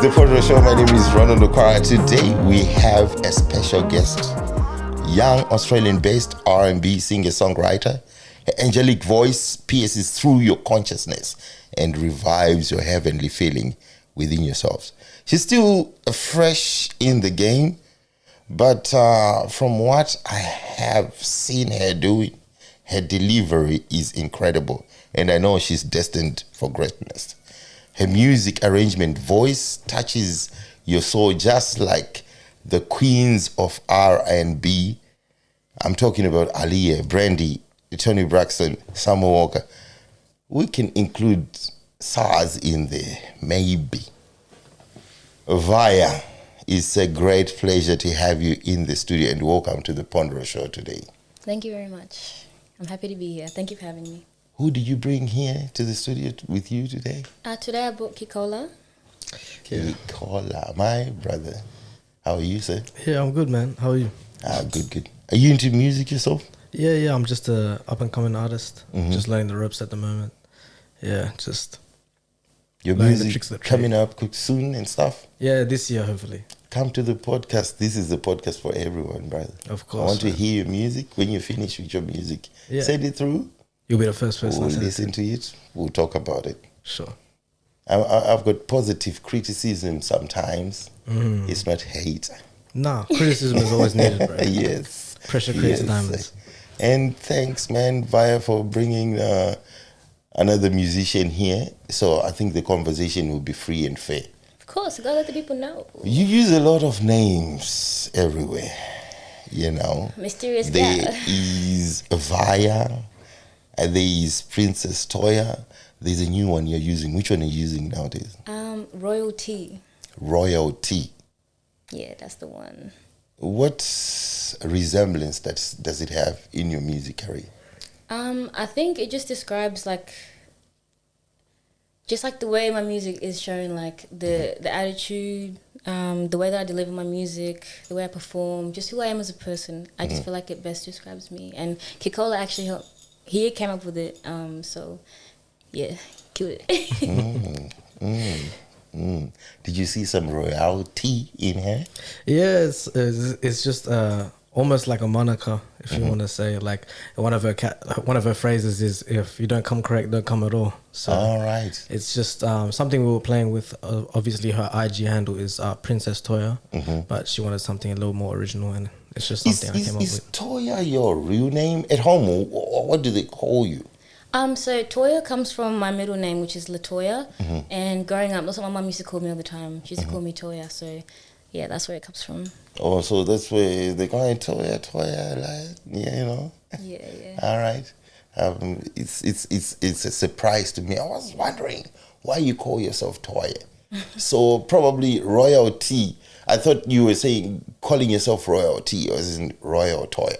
the Photo Show. My name is Ronald Okwara. Today we have a special guest, young Australian-based R&B singer-songwriter. Her angelic voice pierces through your consciousness and revives your heavenly feeling within yourselves. She's still fresh in the game, but from what I have seen her doing, her delivery is incredible, and I know she's destined for greatness. Her music arrangement voice touches your soul just like the queens of R&B. I'm talking about Aaliyah, Brandy, Toni Braxton, Summer Walker. We can include SARS in there, maybe. Vaya, it's a great pleasure to have you in the studio, and welcome to the Pondro Show today. Thank you very much. I'm happy to be here. Thank you for having me. Who did you bring here to the studio with you today? Today I brought Kikola. Kikola, my brother. How are you, sir? Yeah, I'm good, man. How are you? Good. Are you into music yourself? Yeah. I'm just a up-and-coming artist. Just learning the ropes at the moment. Yeah, just Your learning the music tricks of the coming trade. up soon and stuff? Yeah, this year, hopefully. Come to the podcast. This is the podcast for everyone, brother. Of I course. want to man. hear your music. When you finish with your music, Yeah. send it through. You'll be the first person We'll I send it listen to it. We'll talk about it. to. Sure. I've got positive criticism sometimes. It's not hate. Nah, criticism is always needed, bro. Yes. Pressure creates Yes. diamonds. And thanks, man, Vaya, for bringing another musician here. So I think the conversation will be free and fair. Of course, gotta let the people know. You use a lot of names everywhere, you know. Mysterious There cat. is Vaya, there is Princess Toya. There's a new one you're using. Which one are you using nowadays? Royalty. Royalty. Yeah, that's the one. What resemblance does it have in your music career? I think it just describes just like the way my music is showing, like the attitude, the way that I deliver my music, the way I perform, just who I am as a person. I just feel like it best describes me. And Kikola actually helped. He came up with it. So yeah, cute. Did you see some royalty in her? Yeah, it's just almost like a moniker, if you want to say. Like one of her phrases is, "If you don't come correct, don't come at all." So All right. it's just something we were playing with. Obviously, her IG handle is Princess Toya, but she wanted something a little more original, and it's just something I came up Is with. Toya your real name at home, or what do they call you? So Toya comes from my middle name, which is Latoya. And growing up, that's what my mum used to call me all the time. She used to call me Toya. So yeah, that's where it comes from. Oh, so that's where they call it Toya, like, yeah, you know. Yeah. All right. It's a surprise to me. I was wondering why you call yourself Toya. So probably royalty. I thought you were saying calling yourself royalty, or is it royal Toya?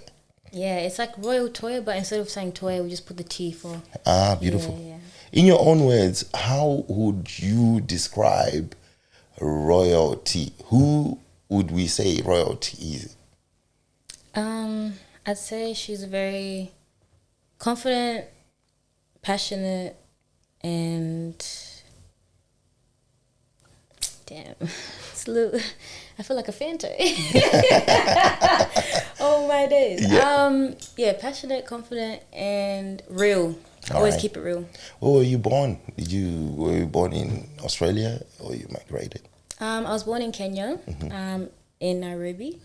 Yeah, it's like Royal Toya, but instead of saying Toya, we just put the T for. Beautiful. Yeah. In your own words, how would you describe royalty? Who would we say royalty is? I'd say she's very confident, passionate, and damn, it's a little. I feel like a Fanta. Oh my days. Yeah, passionate, confident, and real. Always right. keep it real. Where were you born? Were you born in Australia, or you migrated? I was born in Kenya, in Nairobi,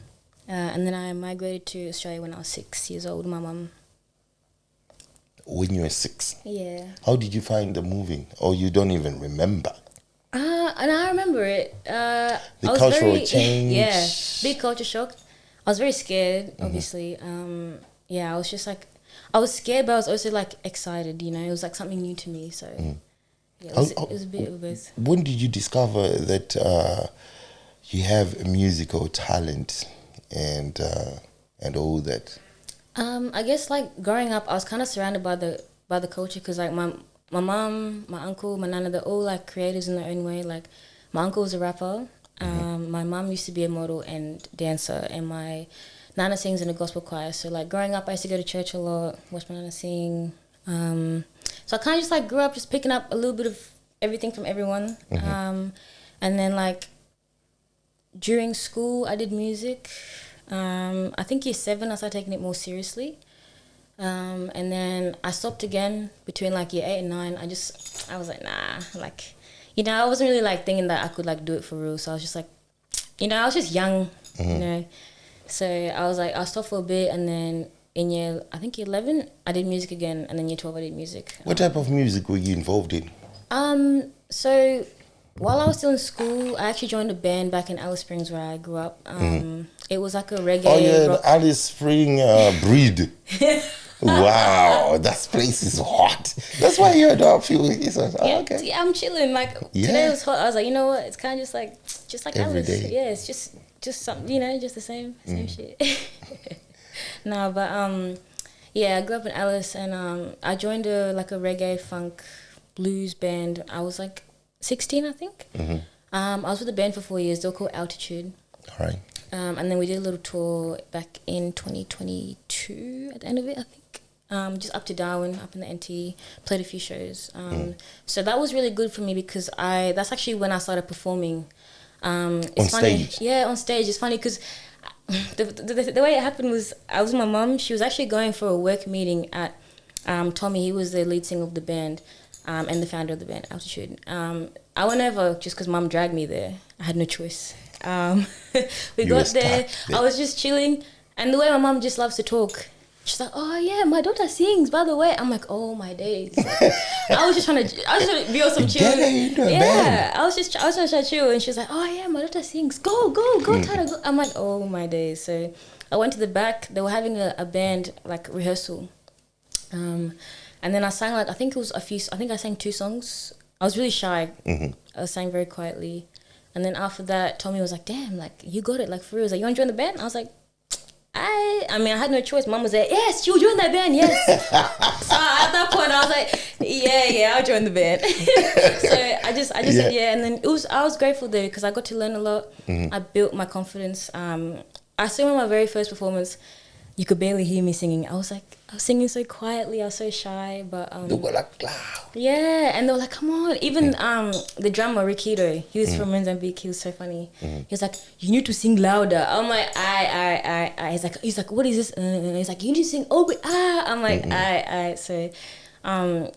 and then I migrated to Australia when I was 6 years old. My mum. When you were 6. Yeah. How did you find the moving? Or you don't even remember? And I remember it. I was cultural very, change. Yeah, big culture shock. I was very scared, obviously. Yeah, I was just like, I was scared, but I was also like excited. You know, it was like something new to me. So yeah, it was a bit of both. When did you discover that you have a musical talent and all that? I guess like growing up, I was kind of surrounded by the culture because like my mom, my uncle, my nana, they're all like creators in their own way. Like my uncle was a rapper. My mom used to be a model and dancer, and my nana sings in a gospel choir. So like growing up, I used to go to church a lot, watch my nana sing. So I kind of just like grew up just picking up a little bit of everything from everyone. And then like during school, I did music. I think year 7, I started taking it more seriously. And then I stopped again between like year 8 and 9. I was like, nah, like, you know, I wasn't really like thinking that I could like do it for real. So I was just like, you know, I was just young, you know. So I was like, I'll stop for a bit, and then in I think year 11, I did music again, and then year 12, I did music. What type of music were you involved in? So while I was still in school, I actually joined a band back in Alice Springs where I grew up. It was like a reggae. Oh yeah, rock. the Alice Spring breed. Wow, that place is hot. That's why you're a few weeks. Yeah, Okay. yeah, I'm chilling. Like today was hot. I was like, you know what? It's kind of just like Every Alice. day. Yeah, it's just something, you know, just the same shit. No, but yeah, I grew up in Alice, and I joined a reggae funk blues band. I was like 16, I think. I was with the band for 4 years. They were called Altitude. All right. And then we did a little tour back in 2022 at the end of it, I think. Just up to Darwin, up in the NT, played a few shows. So that was really good for me because that's actually when I started performing. It's On funny. stage? Yeah, on stage. It's funny because the way it happened was I was with my mum. She was actually going for a work meeting at Tommy. He was the lead singer of the band and the founder of the band, Altitude. I went over just because mum dragged me there. I had no choice. We got there. I was just chilling. And the way my mum just loves to talk, she's like, oh yeah, my daughter sings, by the way. I'm like, oh my days. Like, I was just trying to be on some chill. Get her into a band. I was trying to chill, and she was like, oh yeah, my daughter sings. Go, Tara, go. I'm like, oh my days. So I went to the back. They were having a band like rehearsal. And then I sang I think I sang 2 songs. I was really shy. I sang very quietly. And then after that, Tommy was like, damn, like, you got it, like, for real. He's like, you want to join the band? I was like, I mean, I had no choice. Mom was like, yes, you join that band, yes. So at that point, I was like, yeah, I'll join the band. So I just said yeah. And then I was grateful there because I got to learn a lot. I built my confidence. I still remember my very first performance. You could barely hear me singing. I was singing so quietly. I was so shy, but They were like loud. yeah, and they were like, "Come on!" Even the drummer Rikido, he was from Mozambique. He was so funny. He was like, "You need to sing louder." I'm like, "I." He's like, "What is this?" He's like, "You need to sing over." I'm like, "I." So,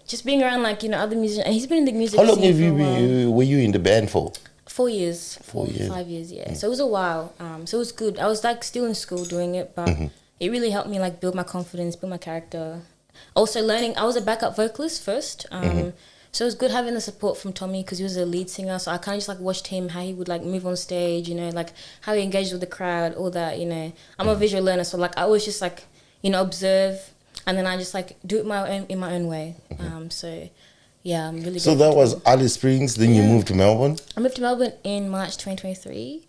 just being around other musicians, and he's been in the music. How long scene have for you a while. been? Were you in the band for? 4 years. 4 years. 5 years, yeah. So it was a while. So it was good. I was still in school doing it, but it really helped me build my confidence, build my character. Also learning, I was a backup vocalist first. So it was good having the support from Tommy because he was a lead singer. So I kind of just watched him, how he would move on stage, how he engaged with the crowd, all that, I'm a visual learner. So I always just observe, and then I just do it in my own way. So yeah, I'm really. So that was Alice Springs. Then you moved to Melbourne. I moved to Melbourne in March 2023,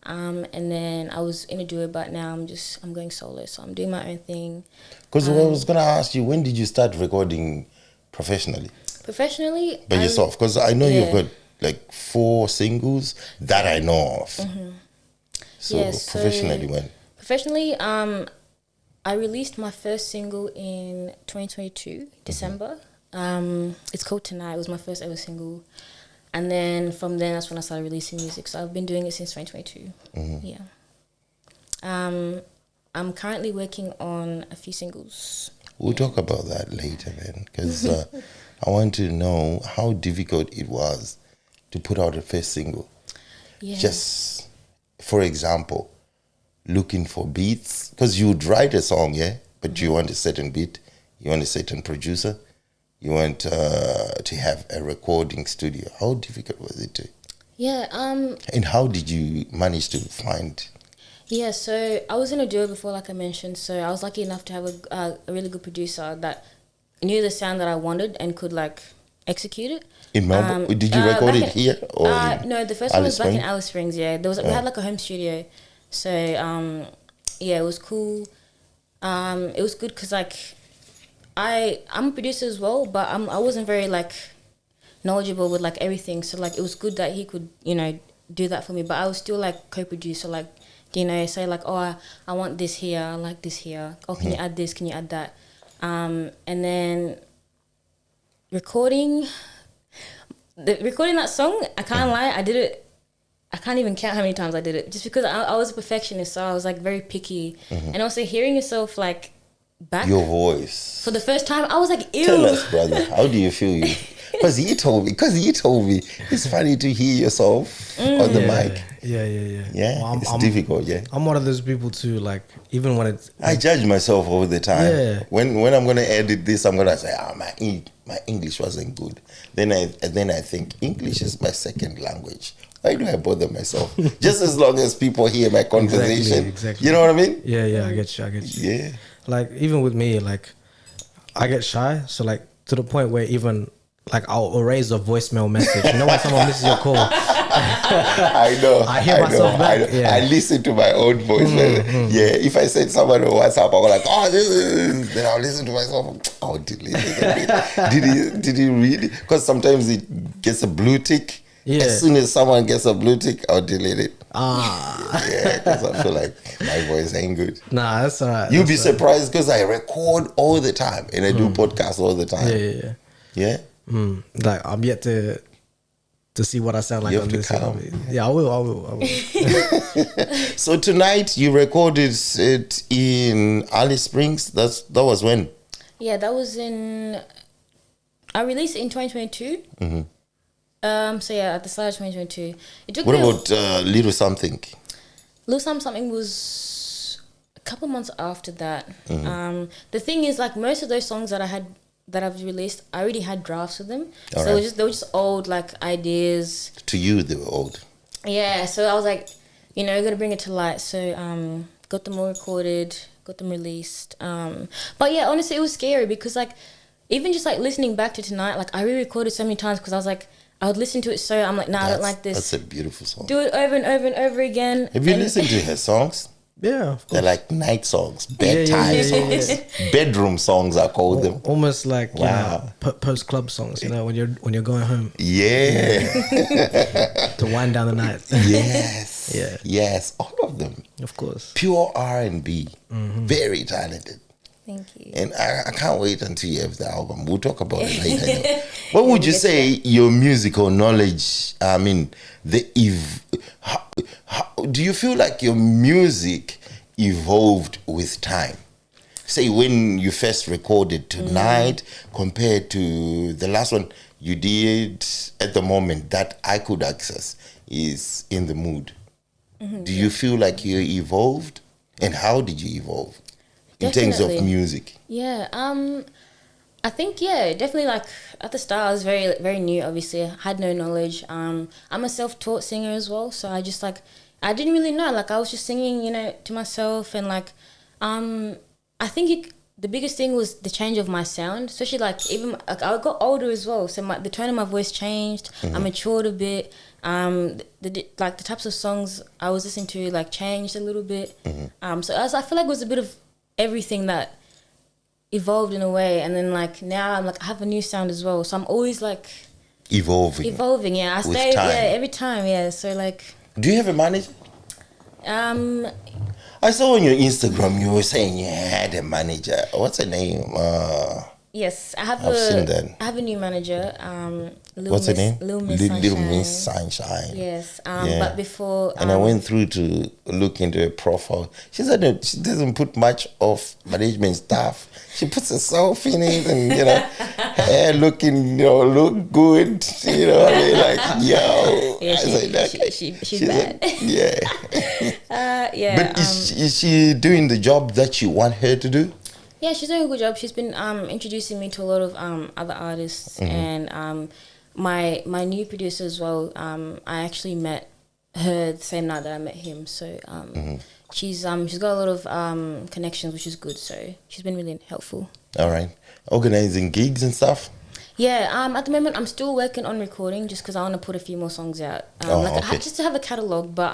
and then I was in a duo, but now I'm going solo, so I'm doing my own thing. Because I was gonna ask you, when did you start recording professionally? Professionally, By yourself? Because I know you've got 4 singles that I know of. So professionally, when? Professionally, I released my first single in 2022, December. It's called Tonight. It was my first ever single. And then from then, that's when I started releasing music. So I've been doing it since 2022. Yeah. I'm currently working on a few singles. We'll talk about that later then. Because I want to know how difficult it was to put out a first single. Yeah. Just, for example, looking for beats. Because you would write a song, yeah? But you want a certain beat. You want a certain producer. You want to have a recording studio. How difficult was it? Yeah. And how did you manage to find? Yeah, so I was in a duo before, like I mentioned. So I was lucky enough to have a really good producer that knew the sound that I wanted and could execute it. In Melbourne? Did you record it here? Or no, the first one was back in Alice Springs. Yeah, we had a home studio. So yeah, it was cool. It was good because I'm a producer as well, but I wasn't very knowledgeable with everything. So it was good that he could do that for me. But I was still co-producer, say oh, I want this here, I like this here. Oh, can you add this? Can you add that? And then recording that song, I can't lie, I did it I can't even count how many times I did it, just because I was a perfectionist, so I was like very picky, and also hearing yourself like back Your voice. for the first time, I was like, ew. Tell us, brother, how do you feel? Because he told me it's funny to hear yourself on the mic. Yeah. Yeah, Well, it's difficult. Yeah, I'm one of those people too. Like even when it's I judge myself all the time. Yeah. When I'm gonna edit this, I'm gonna say, my English wasn't good. Then I think English is my second language. Why do I bother myself? Just as long as people hear my conversation. Exactly. You know what I mean? Yeah, I get you. Yeah. Like even with me, like I get shy, so like to the point where even like I'll erase a voicemail message. You know when someone misses your call? I know. I hear myself back. Yeah. I listen to my own voice. Yeah, if I send someone on WhatsApp, I'm like, oh, this is. Then I'll listen to myself. Oh, delete it. Did he really? Because sometimes it gets a blue tick. Yeah. As soon as someone gets a blue tick, I'll delete it. Ah, Yeah, because I feel like my voice ain't good. nah, that's alright. You'll be surprised because I record all the time and I do podcasts all the time. Yeah. Yeah? Like I'm yet to see what I sound like You on have to this. come. Yeah, I will. So tonight you recorded it in Alice Springs. That was when? Yeah, that was in. I released it in 2022. So yeah, at the start of 2022, it took What me. about Little Something? Little Something was a couple months after that. The thing is, like most of those songs that I've released, I already had drafts of them. All so right. they were just old like ideas. To you, they were old. Yeah, so I was like, gotta bring it to light. So got them all recorded, got them released. But yeah, honestly, it was scary because like even just like listening back to Tonight, like I re-recorded so many times because I was like, I would listen to it, so I'm like, nah, I don't like this. That's a beautiful song. Do it over and over and over again. Have you And- listened to her songs? Yeah, of They're course. like night songs, bedtime yeah. songs, bedroom songs. I call them. Almost like Wow. post club songs. When you're going home Yeah. to wind down the night. Yes. Yeah. Yes. All of them. Of course. Pure R&B. Very talented. Thank you. And I can't wait until you have the album. We'll talk about it later. What would you say your musical knowledge, I mean, how do you feel like your music evolved with time? Say when you first recorded Tonight compared to the last one you did at the moment that I could access is In the Mood. Do you feel like you evolved? And how did you evolve? In terms of Definitely. music. Yeah, I think definitely like at the start I was very very new. Obviously, I had no knowledge. I'm a self-taught singer as well, so I just like I didn't really know. Like I was just singing, to myself, and like I think the biggest thing was the change of my sound, especially like even like I got older as well, so the tone of my voice changed. I matured a bit. The types of songs I was listening to like changed a little bit. So I feel like it was a bit of everything that evolved in a way, and then like now I'm like I have a new sound as well, so I'm always like Evolving. Yeah, I With stay time. every time. Yeah, so like Do you have a manager? I saw on your Instagram you were saying you had a manager. What's her name? yes, I've seen that. I have a new manager. What's her name? Little Miss Sunshine. Little Miss Sunshine. Yes. Yeah. But before And I went through to look into her profile. She said that she doesn't put much of management stuff. She puts herself in it, and hair looking, look good. I mean, like, yo. Yeah, I said, okay. she's bad. Like, yeah. yeah. But is she doing the job that you want her to do? Yeah, she's doing a good job. She's been introducing me to a lot of other artists, and my new producer as well. I actually met her the same night that I met him. So she's got a lot of connections, which is good. So she's been really helpful. All right. Organizing gigs and stuff? Yeah, at the moment I'm still working on recording just because I want to put a few more songs out. Okay. Just to have a catalogue, but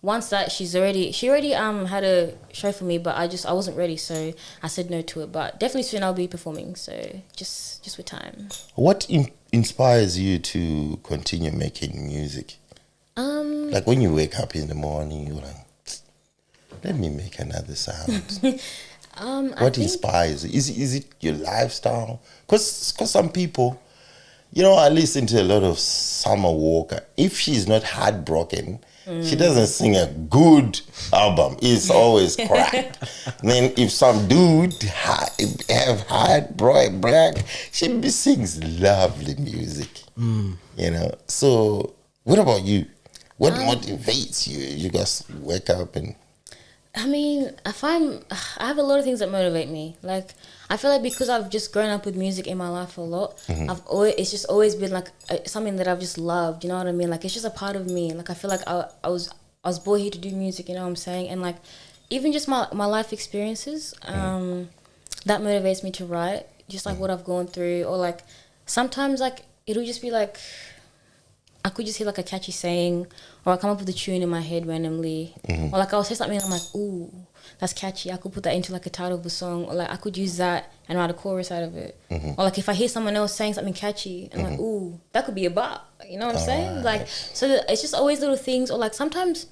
once that she already had a show for me, but I wasn't ready, so I said no to it. But definitely soon I'll be performing, so just with time. What inspires you to continue making music? Like when you wake up in the morning, you're like, let me make another sound. What inspires you? Is it your lifestyle? Because some people, You know, I listen to a lot of Summer Walker. If she's not heartbroken, she doesn't sing a good album. It's always crap. Then if some dude have heartbreak, she sings lovely music. You know. So, what about you? What motivates you? You guys wake up and... I mean, I have a lot of things that motivate me. Like, I feel like because I've just grown up with music in my life a lot, it's just always been like something that I've just loved. You know what I mean? Like, it's just a part of me. Like, I feel like I was born here to do music. You know what I'm saying? And like, even just my life experiences, that motivates me to write. Just like what I've gone through, or like sometimes like it'll just be like, I could just hear like a catchy saying, or I come up with a tune in my head randomly, or like I'll say something and I'm like, ooh, that's catchy. I could put that into like a title of a song, or like I could use that and write a chorus out of it. Or like if I hear someone else saying something catchy, I'm like, ooh, that could be a bop. You know what I'm saying? Right. Like, so it's just always little things, or like sometimes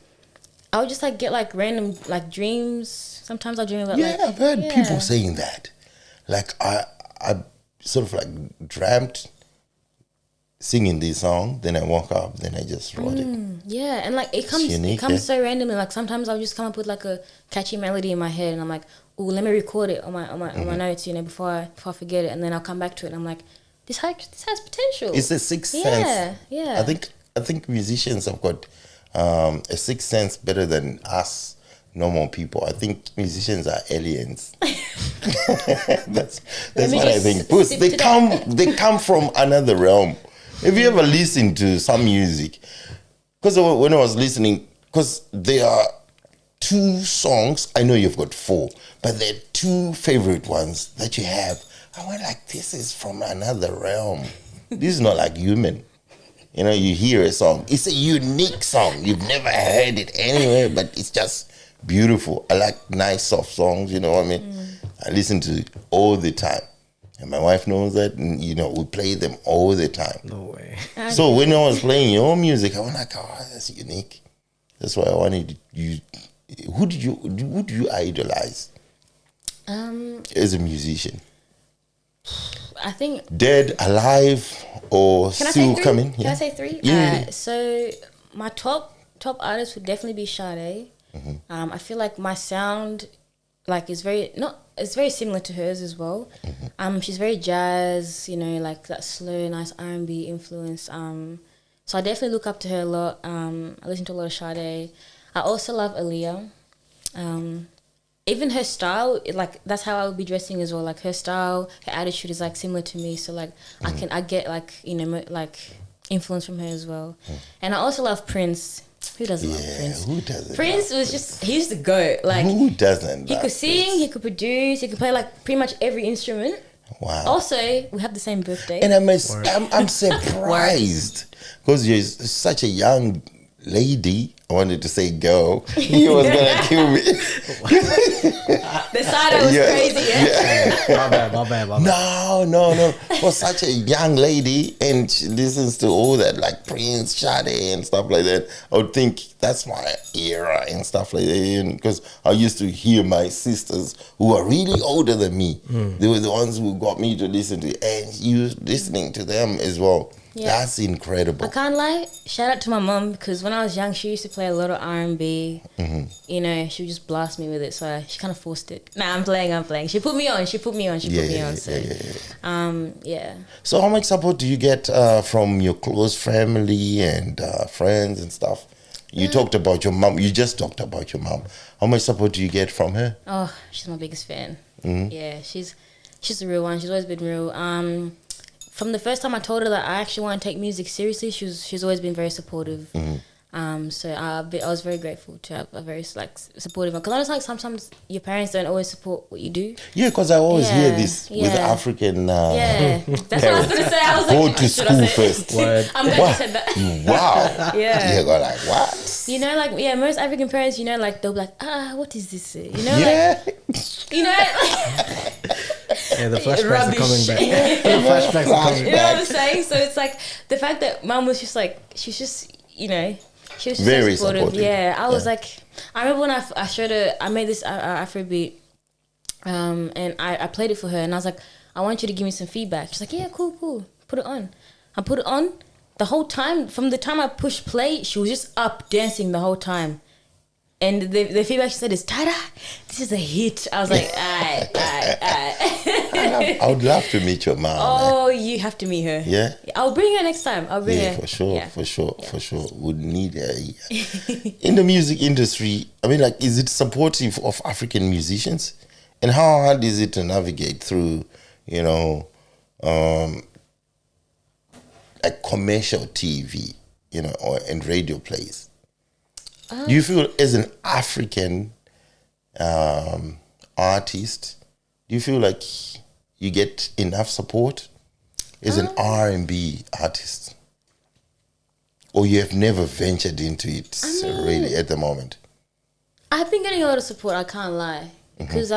I'll just like get like random like dreams. Sometimes I'll dream about like, I've heard people saying that. Like I sort of like dreamt singing this song, then I woke up, then I just wrote it. Yeah, and like it comes unique, so randomly. Like sometimes I'll just come up with like a catchy melody in my head, and I'm like, "Oh, let me record it on my notes, you know, before I forget it." And then I'll come back to it, and I'm like, "This has potential." It's a sixth sense. Yeah. I think musicians have got a sixth sense better than us normal people. I think musicians are aliens. That's what I think. Because they come from another realm. Have you ever listened to some music? Because when I was listening, because there are 2 songs, I know you've got 4, but there are 2 favorite ones that you have. I went like, this is from another realm. This is not like human. You know, you hear a song. It's a unique song. You've never heard it anywhere, but it's just beautiful. I like nice, soft songs, you know what I mean? I listen to it all the time. And my wife knows that, and you know, we play them all the time. No way. So when I was playing your music, I was like, oh, that's unique. That's why I wanted you. Who do you idolize as a musician? I think Dead, alive, or still coming? Can I say 3? Yeah. So my top artist would definitely be Sade. I feel like my sound, like, is it's very similar to hers as well. She's very jazz, you know, like that slow, nice R&B influence. So I definitely look up to her a lot. I listen to a lot of Sade. I also love Aaliyah. Even her style, like that's how I would be dressing as well. Like her style, her attitude is like similar to me. So like I get like, you know, like influence from her as well. And I also love Prince. Who doesn't love Prince? Who doesn't? Prince was just, he used to go. Like, who doesn't? He could sing, he could produce, he could play like pretty much every instrument. Wow. Also, we have the same birthday. And I'm surprised because you're such a young lady. I wanted to say girl. He was gonna kill me. The side was crazy, yeah? My bad. No. For such a young lady, and she listens to all that, like Prince, Sade, and stuff like that, I would think that's my era and stuff like that. Because I used to hear my sisters who are really older than me. They were the ones who got me to listen to it, and you listening to them as well. Yeah. That's incredible. I can't lie. Shout out to my mum, because when I was young, she used to play a lot of R&B. You know, she would just blast me with it, so she kind of forced it. Nah, I'm playing. She put me on. So how much support do you get from your close family and friends and stuff? You talked about your mom. You just talked about your mom. How much support do you get from her? Oh, she's my biggest fan. Yeah, she's the real one. She's always been real. From the first time I told her that I actually want to take music seriously, she's always been very supportive. So I was very grateful to have a very like supportive one. Because I was like, sometimes your parents don't always support what you do. Yeah, because I always hear this with African. That's what I was going to say. I was like, go to school first. I'm glad you said that. Wow. Yeah. You go like, what? You know, like, most African parents, you know, like, they'll be like, what is this? You know, like, you know, yeah, the flashbacks are coming back. The flashbacks are coming back. You know what I'm saying? So it's like the fact that mum was just like, she's just, you know, she was just very so supportive. supportive. I was like, I remember when I showed her, I made this Afrobeat, and I played it for her, and I was like, I want you to give me some feedback. She's like, yeah, cool, put it on. I put it on. The whole time, from the time I pushed play, she was just up dancing the whole time. And the feedback she said is, Tada, this is a hit. I was like, aye. I would love to meet your mom. Oh, you have to meet her. Yeah? I'll bring her next time. I'll bring her. For sure, Yeah. for sure. Would need her here. In the music industry, I mean, like, is it supportive of African musicians? And how hard is it to navigate through, you know, like commercial TV, you know, and radio plays? Do you feel, as an African artist, do you feel like you get enough support as an R&B artist? Or you have never ventured into it really at the moment? I've been getting a lot of support, I can't lie. Because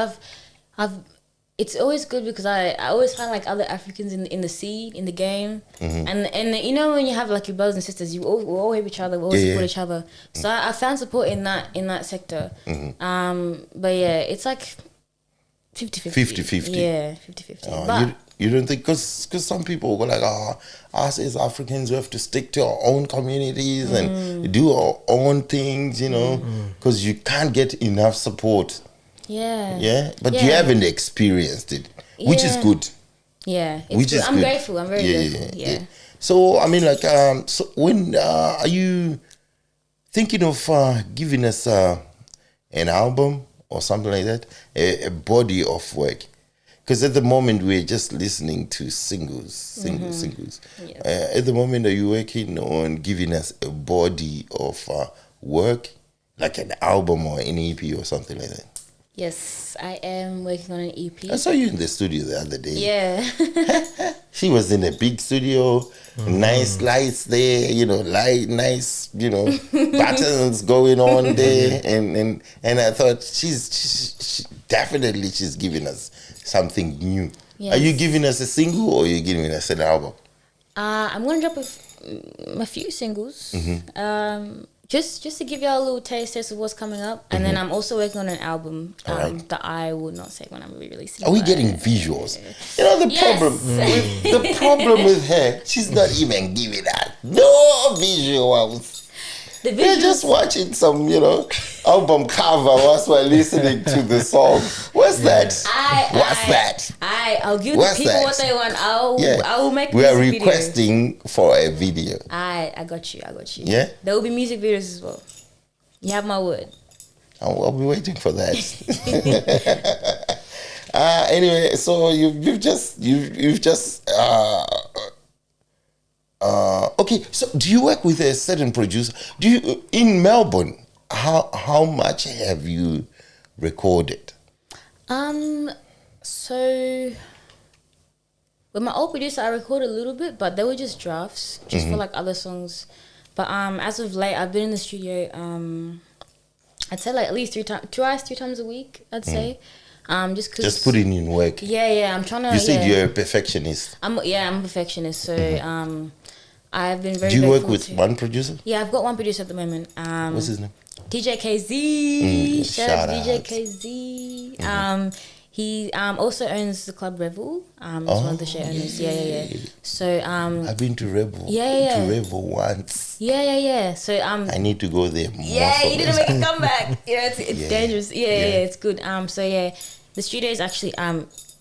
it's always good because I always find like other Africans in the scene, in the game. And you know, when you have like your brothers and sisters, we all help each other, we all support each other. So I found support in that sector. But yeah, it's like 50-50. 50-50. Yeah, 50-50. Oh, But you don't think, because some people go like, us as Africans, we have to stick to our own communities and do our own things, you know, because you can't get enough support. yeah. But you haven't experienced it, which is good. Yeah, it's Which good. is I'm good. grateful. I'm very grateful. Yeah. So I mean, like, so when are you thinking of giving us an album or something like that, a body of work? Because at the moment we're just listening to singles. Yes. At the moment, are you working on giving us a body of work, like an album or an EP or something like that? Yes, I am working on an EP. I saw you in the studio the other day. Yeah. She was in a big studio, nice lights there, you know, nice, you know, buttons going on there, and I thought she definitely she's giving us something new. Yes. Are you giving us a single or are you giving us an album? I'm gonna drop a few singles. Just to give y'all a little taste of what's coming up, and then I'm also working on an album that I will not say when I'm releasing. Are we getting visuals? You know the problem with her, she's not even giving us no visuals. The We're visuals? just watching some, you know, album cover whilst we're listening to the song. What's that? What's that? I'll give What's the people that? what they want. I will make. We are music video. requesting for a video. I got you. Yeah? There will be music videos as well. You have my word. I'll be waiting for that. Anyway, so you've just okay. So do you work with a certain producer? Do you in Melbourne? How much have you recorded? So with my old producer, I recorded a little bit, but they were just drafts, just for like other songs. But as of late, I've been in the studio. I'd say like at least 3 times a week. I'd say, just cause Just putting in work. Yeah. I'm trying to. You said yeah. you're a perfectionist. I'm a perfectionist, so I've been very. Do you work grateful with to- one producer? Yeah, I've got one producer at the moment. What's his name? DJ KZ. Shout out to shout DJ out. KZ. He also owns the club Revel. It's one of the show owners. Yeah. So I've been to Revel. Yeah. To Revel once. Yeah. So I need to go there more. yeah, you didn't often. make a comeback. Yeah, it's Yeah. dangerous. Yeah, it's good. So yeah, the studio is actually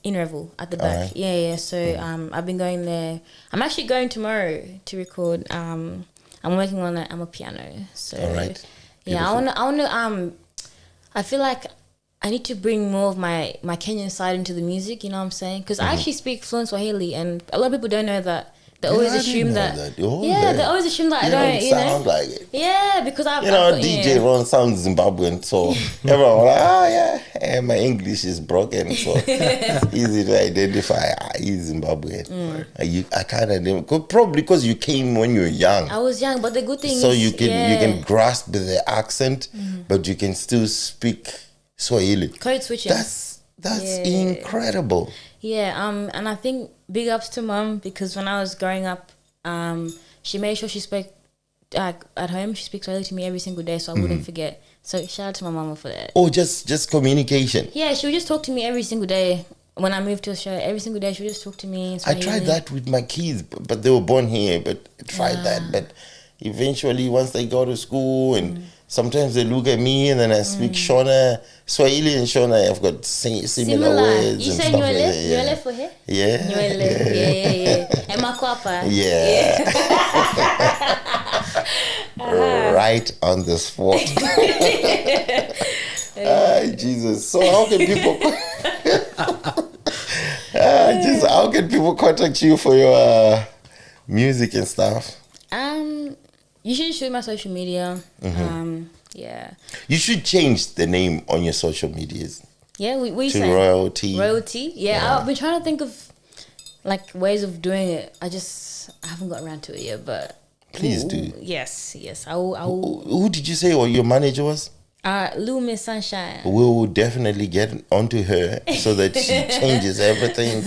in Revel at the back. Alright. Yeah. So I've been going there. I'm actually going tomorrow to record. I'm working on a piano. So Alright. yeah, I wanna I feel like I need to bring more of my Kenyan side into the music, you know what I'm saying? Because I actually speak fluent Swahili, and a lot of people don't know that. They always I didn't assume know that. Oh, Yeah, they always assume that I you don't, you sound know? like it. Yeah, because I've... You know, I've- DJ yeah. Ron sounds Zimbabwean, so everyone was like, my English is broken, so easy to identify. He's Zimbabwean. I kind of probably because you came when you were young, I was young, but the good thing so is... you can grasp the accent, but you can still speak Swahili. Code switching. That's incredible. Yeah, and I think big ups to mum, because when I was growing up, she made sure she spoke at home. She speaks Swahili to me every single day, so I wouldn't forget. So shout out to my mama for that. Oh, just communication. Yeah, she would just talk to me every single day when I moved to Australia, every single day she would just talk to me. in I tried Swahili. that with my kids, but they were born here. But I tried that, but eventually, once they go to school, and sometimes they look at me, and then I speak Shona, Swahili and Shona. I've got similar words You and say stuff like that. Nywele for here? Yeah, Nywele. Yeah. And makwapa. yeah. Right on the spot. Jesus. So how can people? How can people contact you for your music and stuff? You should show my social media. Yeah. You should change the name on your social medias Yeah, we to say Royalty. Royalty. Yeah, I've been trying to think of like ways of doing it. I haven't got around to it yet, but Please do. Yes. I will. Who did you say or your manager was? Lou Miss Sunshine. We will definitely get onto her so that she changes everything.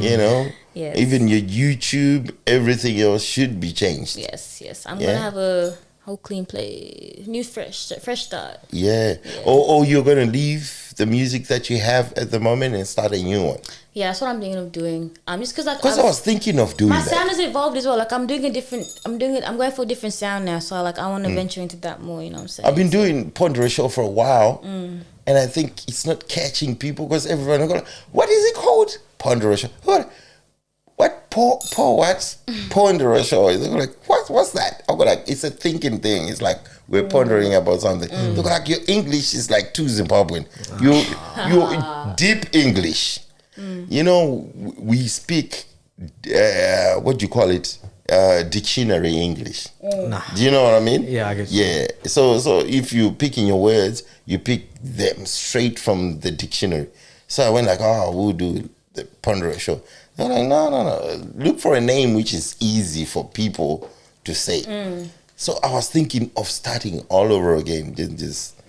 You know, Yes. even your YouTube, everything else should be changed. Yes. I'm Yeah. gonna have a whole clean play, new fresh start. Yeah. Or you're gonna leave the music that you have at the moment and start a new one. Yeah, that's what I'm thinking of doing. Just because Because I was thinking of doing my that. sound has evolved as well. Like I'm going for a different sound now. So I want to venture into that more. You know what I'm saying? I've been doing Pondera Show for a while, and I think it's not catching people because everyone will go, what is it called? Pondera Show. What? What's Pondera Show? They're like, what's that? I go like, it's a thinking thing. It's like we're pondering about something. They go like, your English is like too Zimbabwean. You deep English. You know, we speak, what do you call it? Dictionary English. Nah. Do you know what I mean? Yeah, I get you. Yeah. So if you pick in your words, you pick them straight from the dictionary. So I went like, we'll do the Pondera Show. They're like, no. Look for a name which is easy for people to say. So I was thinking of starting all over again. Just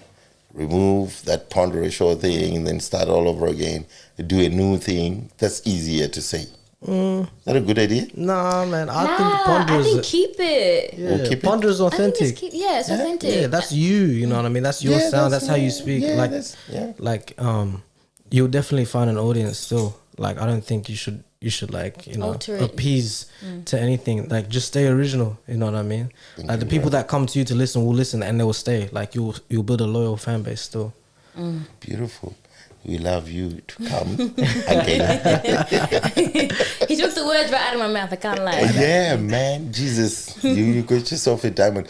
remove that Pondera Show thing and then start all over again. Do a new thing. That's easier to say. Is that a good idea? Nah, man. I think I Ponder think is. keep it. Yeah, We'll keep it. Ponder is I think authentic. it's authentic. Yeah, that's you. You know what I mean? That's your Yeah, sound. that's That's how you me. speak. Yeah, like, that's- yeah. like, you'll definitely find an audience still. Like, I don't think you should like, Alter it. appease to anything. Like, just stay original. You know what I mean? Like, the people that come to you to listen will listen and they will stay. Like, you'll build a loyal fan base still. Beautiful. We love you to come again. He took the words right out of my mouth. I can't lie. Yeah, man. Jesus, you got yourself a diamond.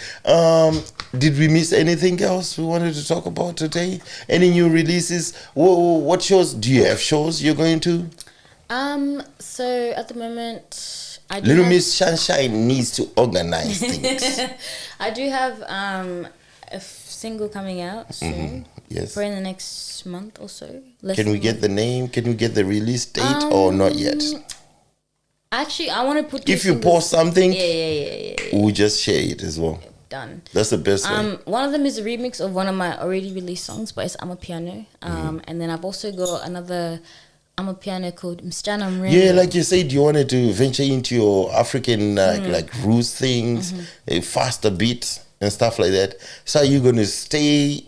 Did we miss anything else we wanted to talk about today? Any new releases? What shows? Do you have shows you're going to? So at the moment, I do Little have, Miss Sunshine needs to organize things. I do have a single coming out soon. Yes. For in the next month or so. Can we get the name? Can we get the release date or not yet? Actually, I want to put. If you post something, Yeah. we'll just share it as well. Done. That's the best way. One of them is a remix of one of my already released songs, but it's I'm a Piano. And then I've also got another I'm a Piano called Msichana Mrembo. Yeah, like you said, you wanted to venture into your African like roots things, a faster beat and stuff like that. So you're gonna stay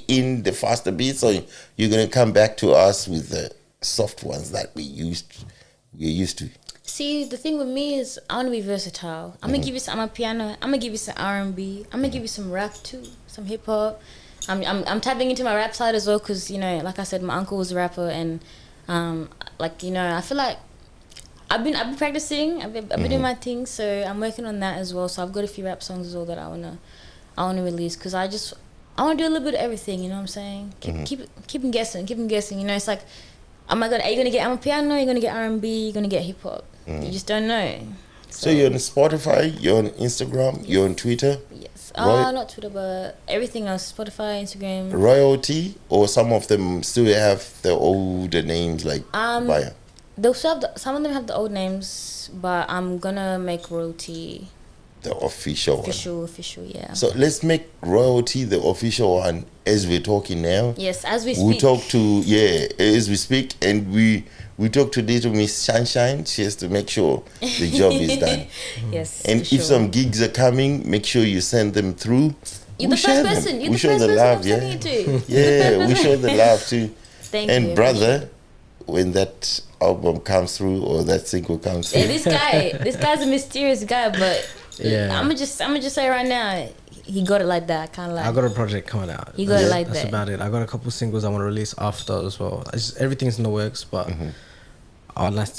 in the faster beats, or you're gonna come back to us with the soft ones that we're used to. See, the thing with me is I want to be versatile. I'm gonna give you some I'm a Piano. I'm gonna give you some R&B. I'm gonna give you some rap too, some hip hop. I'm tapping into my rap side as well because like I said, my uncle was a rapper and I feel like I've been practicing. I've been doing my thing, so I'm working on that as well. So I've got a few rap songs as well that I wanna release because I want to do a little bit of everything. You know what I'm saying? Keep them guessing. It's like, oh my god, are you gonna get I'm a Piano? You're gonna get R&B? You're gonna get hip hop? You just don't know. So you're on Spotify, you're on Instagram, you're on Twitter. Yes. Right. Not Twitter, but everything else: Spotify, Instagram. Royalty, or some of them still have the older names like Via. They'll still have some of them have the old names, but I'm gonna make Royalty The official one. official. Yeah. So let's make Royalty the official one as we're talking now. Yes, as we We speak. talk to as we speak, and we talk to little Miss Sunshine. She has to make sure the job is done. Yes. And for if sure. some gigs are coming, make sure you send them through. You're We the share first them. person. You're We the show first the person love, I'm sending it to. Yeah, we show the love too. Thank And you. brother, when that album comes through or that single comes through? Yeah, this guy's a mysterious guy, but Yeah. I'm gonna just say right now, he got it like that, kind of like. I got a project coming out. He got it like That's that. about it. I got a couple singles I want to release after as well. Everything's in the works, but I'd like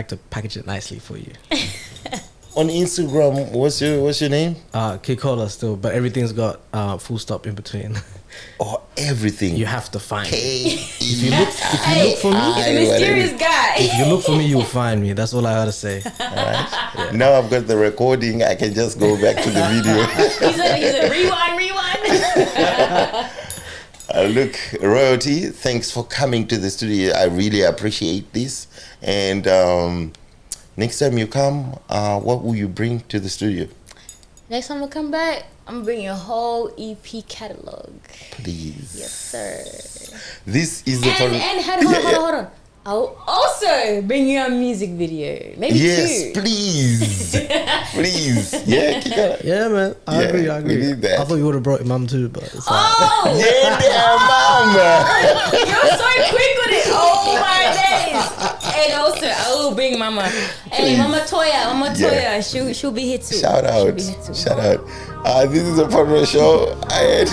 to package it nicely for you. On Instagram, what's your name? Kikola still, but everything's got full stop in between. Oh, everything. You have to find me. If you look for me, He's a mysterious guy. if you look for me, you'll find me. That's all I gotta say. Now I've got the recording. I can just go back to the video. he's a rewind. Look, Royalty, thanks for coming to the studio. I really appreciate this. And next time you come, what will you bring to the studio? Next time I come back, I'm gonna bring you a whole EP catalog. Please. Yes, sir. This is the And hold on. I'll also bring you a music video. Maybe Yes, two. please. Please. Yeah, Kikola. Yeah, man. I agree. we need that. I thought you would have brought your mum too, but it's alright. Oh! Yeah, damn, mama. You're so quick with it. Oh my days. And also, I will bring Mama. Hey, Mama Toya. Yeah. She'll be here too. Shout She'll out. be here too. Shout out. This is a Podro show. I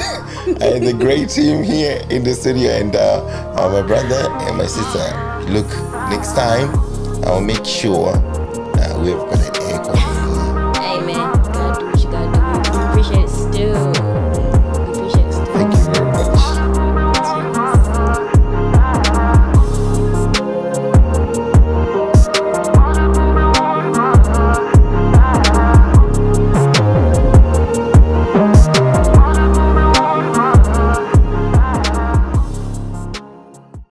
had a great team here in the studio, and my brother and my sister. Look, next time I'll make sure we've got an air